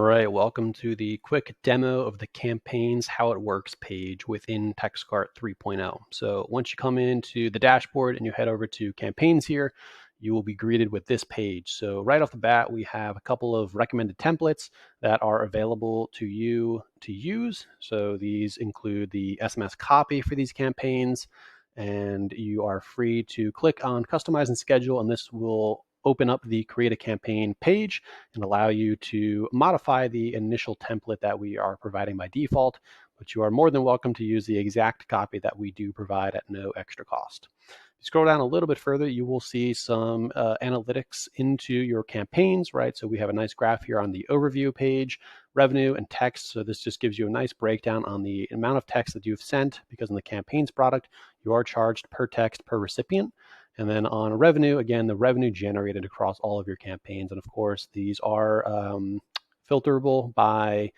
All right, welcome to the quick demo of the campaigns how it works page within TxtCart 3.0. So once you come into the dashboard and you head over to campaigns here, you will be greeted with this page. So right off the bat, we have a couple of recommended templates that are available to you to use. So these include the SMS copy for these campaigns, and you are free to click on customize and schedule, and this will open up the create a campaign page and allow you to modify the initial template that we are providing by default, but you are more than welcome to use the exact copy that we do provide at no extra cost. If you scroll down a little bit further, you will see some analytics into your campaigns, right? So we have a nice graph here on the overview page, revenue and text. So this just gives you a nice breakdown on the amount of text that you've sent, because in the campaigns product, you are charged per text per recipient. And then on revenue, again, the revenue generated across all of your campaigns. And of course, these are filterable by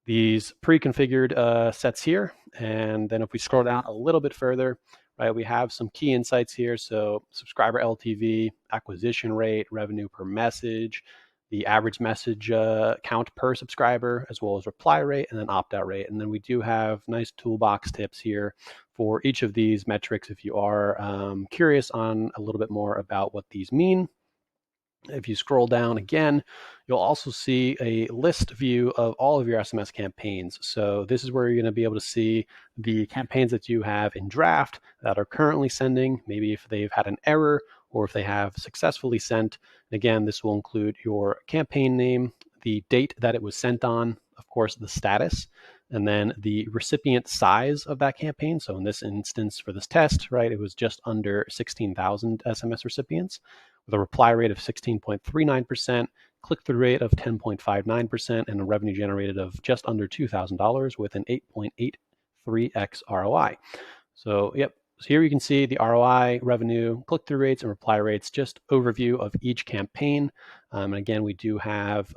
these pre-configured sets here. And then if we scroll down a little bit further, right, we have some key insights here. So subscriber LTV, acquisition rate, revenue per message, the average message count per subscriber, as well as reply rate, and then opt-out rate. And then we do have nice toolbox tips here for each of these metrics if you are curious on a little bit more about what these mean. If you scroll down again, you'll also see a list view of all of your SMS campaigns. So this is where you're going to be able to see the campaigns that you have in draft that are currently sending, maybe if they've had an error or if they have successfully sent. And again, this will include your campaign name, the date that it was sent on, of course, the status, and then the recipient size of that campaign. So in this instance, for this test, right, it was just under 16,000 SMS recipients with a reply rate of 16.39%, click-through rate of 10.59%, and a revenue generated of just under $2,000 with an 8.83x ROI. So, yep. So here you can see the ROI, revenue, click-through rates, and reply rates, just overview of each campaign. And again, we do have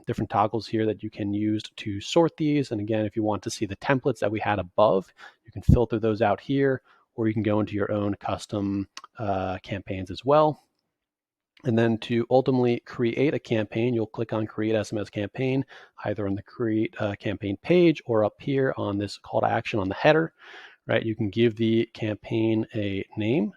different toggles here that you can use to sort these. And again, if you want to see the templates that we had above, you can filter those out here, or you can go into your own custom campaigns as well. And then to ultimately create a campaign, you'll click on Create SMS Campaign, either on the Create Campaign page or up here on this call to action on the header. Right, you can give the campaign a name,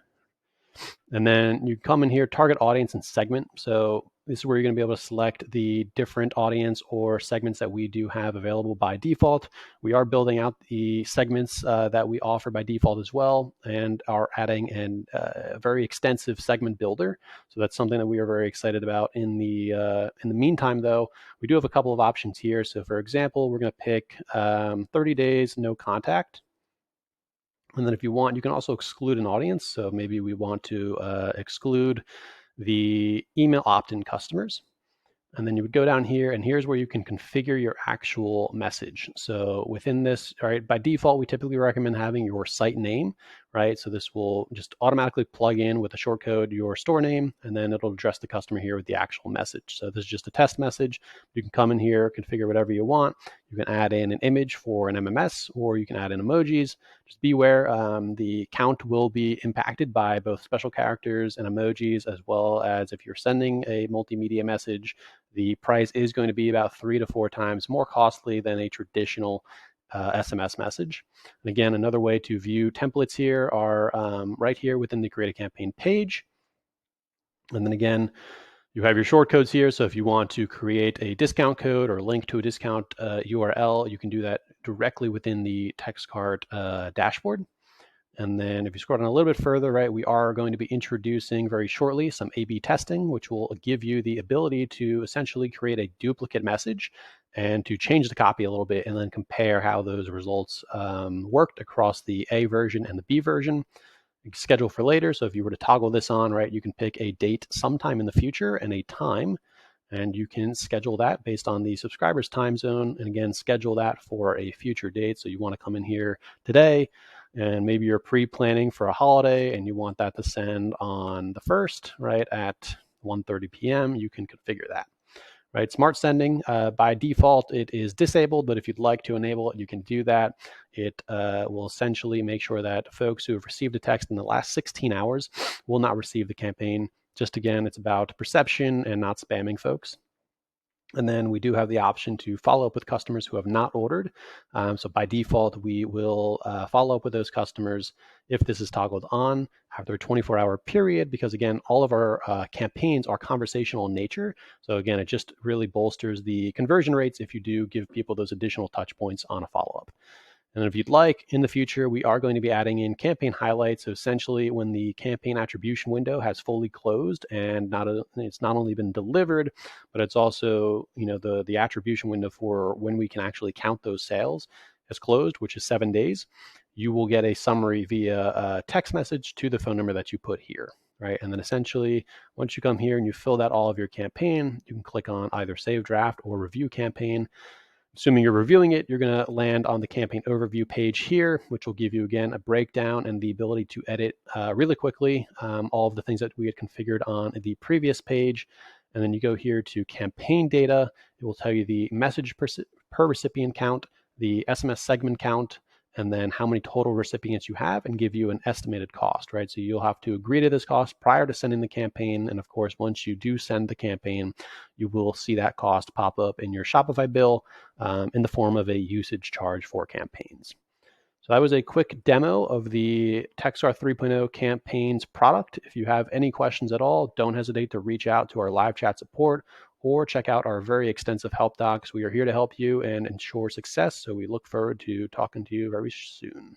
and then you come in here, target audience and segment. So this is where you're going to be able to select the different audience or segments that we do have available by default. We are building out the segments that we offer by default as well, and are adding a very extensive segment builder. So that's something that we are very excited about. In the meantime, though, we do have a couple of options here. So for example, we're going to pick 30 days, no contact. And then if you want, you can also exclude an audience. So maybe we want to exclude the email opt-in customers. And then you would go down here, and here's where you can configure your actual message. So within this, right, by default, we typically recommend having your site name, right? So this will just automatically plug in with a shortcode your store name, and then it'll address the customer here with the actual message. So this is just a test message. You can come in here, configure whatever you want. You can add in an image for an MMS, or you can add in emojis. Just beware, the count will be impacted by both special characters and emojis, as well as if you're sending a multimedia message, the price is going to be about 3 to 4 times more costly than a traditional SMS message. And again, another way to view templates here are right here within the Create a Campaign page. And then again, you have your shortcodes here. So if you want to create a discount code or link to a discount URL, you can do that directly within the TxtCart dashboard. And then if you scroll down a little bit further, right, we are going to be introducing very shortly some A/B testing, which will give you the ability to essentially create a duplicate message and to change the copy a little bit and then compare how those results worked across the A version and the B version. You can schedule for later. So if you were to toggle this on, right, you can pick a date sometime in the future and a time, and you can schedule that based on the subscriber's time zone. And again, schedule that for a future date. So you want to come in here today, and maybe you're pre-planning for a holiday and you want that to send on the 1st, right, at 1:30 p.m., you can configure that. Right, smart sending, by default, it is disabled, but if you'd like to enable it, you can do that. It will essentially make sure that folks who have received a text in the last 16 hours will not receive the campaign. Just again, it's about perception and not spamming folks. And then we do have the option to follow up with customers who have not ordered. So by default, we will follow up with those customers if this is toggled on after a 24-hour period, because again, all of our campaigns are conversational in nature. So again, it just really bolsters the conversion rates if you do give people those additional touch points on a follow-up. And if you'd like, in the future, we are going to be adding in campaign highlights. So essentially, when the campaign attribution window has fully closed and it's not only been delivered, but it's also, the attribution window for when we can actually count those sales has closed, which is 7 days. You will get a summary via a text message to the phone number that you put here, right? And then essentially, once you come here and you fill out all of your campaign, you can click on either Save Draft or Review Campaign. Assuming you're reviewing it, you're going to land on the campaign overview page here, which will give you, again, a breakdown and the ability to edit really quickly all of the things that we had configured on the previous page. And then you go here to campaign data. It will tell you the message per recipient count, the SMS segment count, and then how many total recipients you have, and give you an estimated cost, right? So you'll have to agree to this cost prior to sending the campaign. And of course, once you do send the campaign, you will see that cost pop up in your Shopify bill in the form of a usage charge for campaigns. So that was a quick demo of the TxtCart 3.0 Campaigns product. If you have any questions at all, don't hesitate to reach out to our live chat support or check out our very extensive help docs. We are here to help you and ensure success. So we look forward to talking to you very soon.